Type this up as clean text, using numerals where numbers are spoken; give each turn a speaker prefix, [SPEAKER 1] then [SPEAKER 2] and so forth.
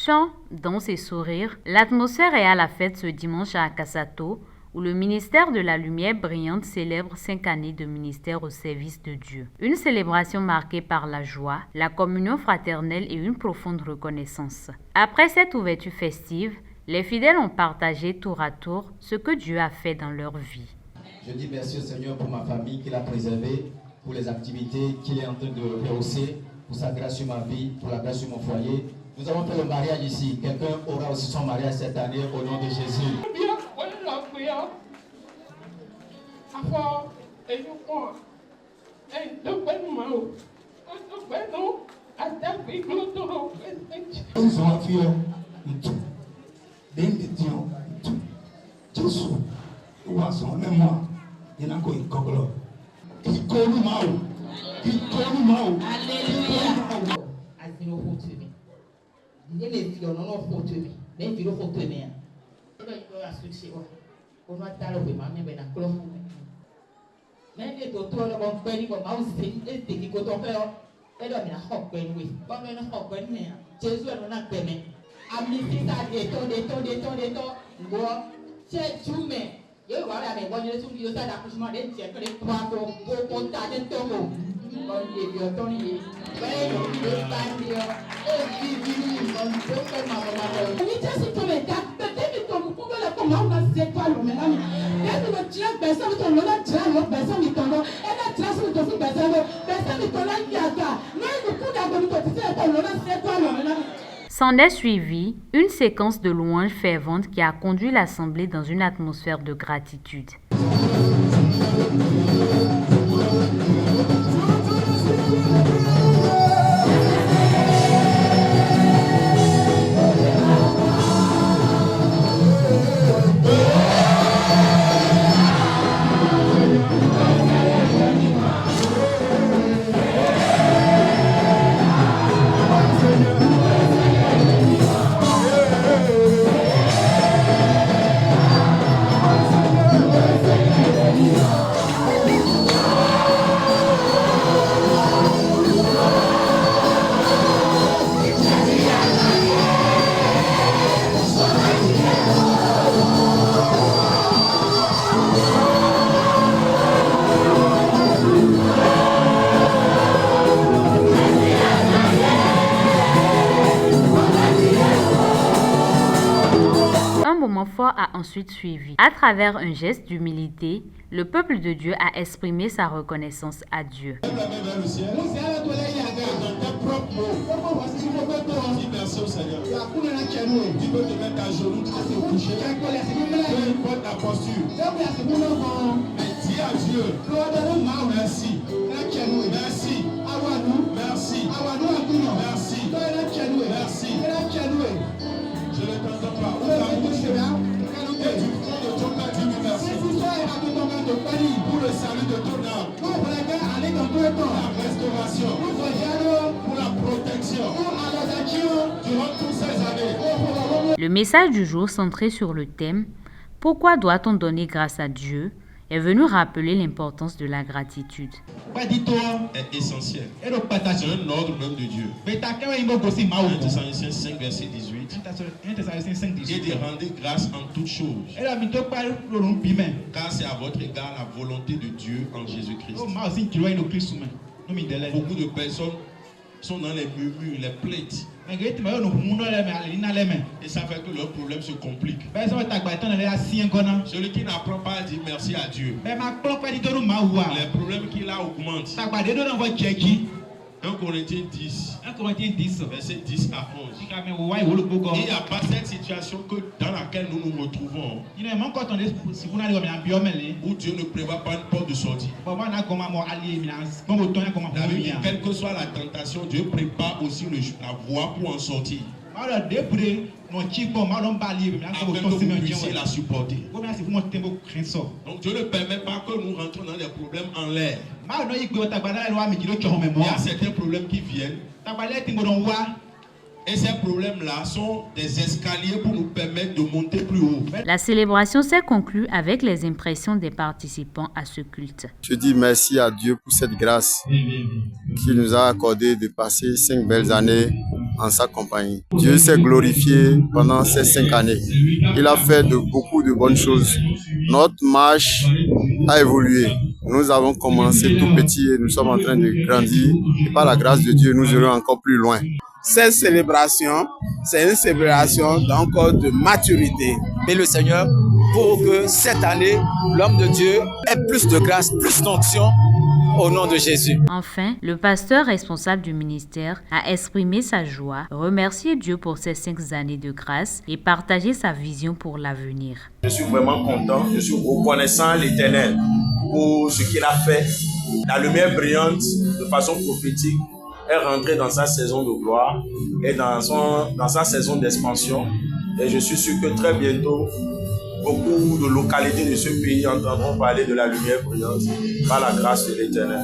[SPEAKER 1] Chants, danses et sourires, l'atmosphère est à la fête ce dimanche à Akasato, où le ministère de la Lumière Brillante célèbre 5 années de ministère au service de Dieu. Une célébration marquée par la joie, la communion fraternelle et une profonde reconnaissance. Après cette ouverture festive, les fidèles ont partagé tour à tour ce que Dieu a fait dans leur vie.
[SPEAKER 2] Je dis merci au Seigneur pour ma famille qu'il a préservée, pour les activités qu'il est en train de rehausser, pour sa grâce sur ma vie, pour la grâce sur mon foyer. Nous avons fait le mariage ici. Quelqu'un aura aussi son mariage cette année au nom de Jésus.
[SPEAKER 1] S'en est suivi une séquence de louanges ferventes qui a conduit l'assemblée dans une atmosphère de gratitude. Fort a ensuite suivi. À travers un geste d'humilité, le peuple de Dieu a exprimé sa reconnaissance à Dieu.
[SPEAKER 3] Merci au Seigneur. Tu peux te mettre à genoux, tu peux te coucher. Peu importe ta posture. Mais dis à Dieu, merci. Merci. Merci. Merci. Merci. Je ne t'entends pas. Où la bouche et du fond de ton cœur, dis-lui merci. Pour le salut de ton âme. La restauration. Pour la protection. Durant toutes ces années.
[SPEAKER 1] Le message du jour centré sur le thème « Pourquoi doit-on donner grâce à Dieu ?» est venu rappeler l'importance de la gratitude.
[SPEAKER 3] Est essentiel. C'est un ordre même de Dieu. 1 Thessaloniciens 5, verset 18. Et de rendre grâce en toutes choses. Car c'est à votre égard la volonté de Dieu en Jésus-Christ. Beaucoup de personnes sont dans les murmures, les plaintes. Et ça fait que leur problème se complique. Celui qui n'apprend pas à dire merci à Dieu, les problèmes qu'il a augmentent. 1 Corinthiens 10, verset 10 à 11. Il n'y a pas cette situation dans laquelle nous nous retrouvons, où Dieu ne prévoit pas une porte de sortie. Quelle que soit la tentation, Dieu prépare aussi la voie pour en sortir. Afin que vous puissiez la supporter. Donc Dieu ne permet pas que nous rentrons dans des problèmes en l'air. Il y a certains problèmes qui viennent. Et ces problèmes-là sont des escaliers pour nous permettre de monter plus haut.
[SPEAKER 1] La célébration s'est conclue avec les impressions des participants à ce culte.
[SPEAKER 4] Je dis merci à Dieu pour cette grâce qu'il nous a accordé de passer 5 belles années en sa compagnie. Dieu s'est glorifié pendant ces 5 années. Il a fait beaucoup de bonnes choses. Notre marche a évolué. Nous avons commencé tout petit et nous sommes en train de grandir. Et par la grâce de Dieu, nous irons encore plus loin.
[SPEAKER 5] Cette célébration, c'est une célébration donc de maturité.
[SPEAKER 6] Et le Seigneur, pour que cette année, l'homme de Dieu ait plus de grâce, plus d'onction au nom de Jésus.
[SPEAKER 1] Enfin, le pasteur responsable du ministère a exprimé sa joie, remercié Dieu pour ces 5 années de grâce et partagé sa vision pour l'avenir.
[SPEAKER 7] Je suis vraiment content, je suis reconnaissant à l'Éternel pour ce qu'il a fait. La lumière brillante, de façon prophétique, est rentrée dans sa saison de gloire et dans sa saison d'expansion. Et je suis sûr que très bientôt, beaucoup de localités de ce pays entendront parler de la lumière brillante par la grâce de l'Éternel.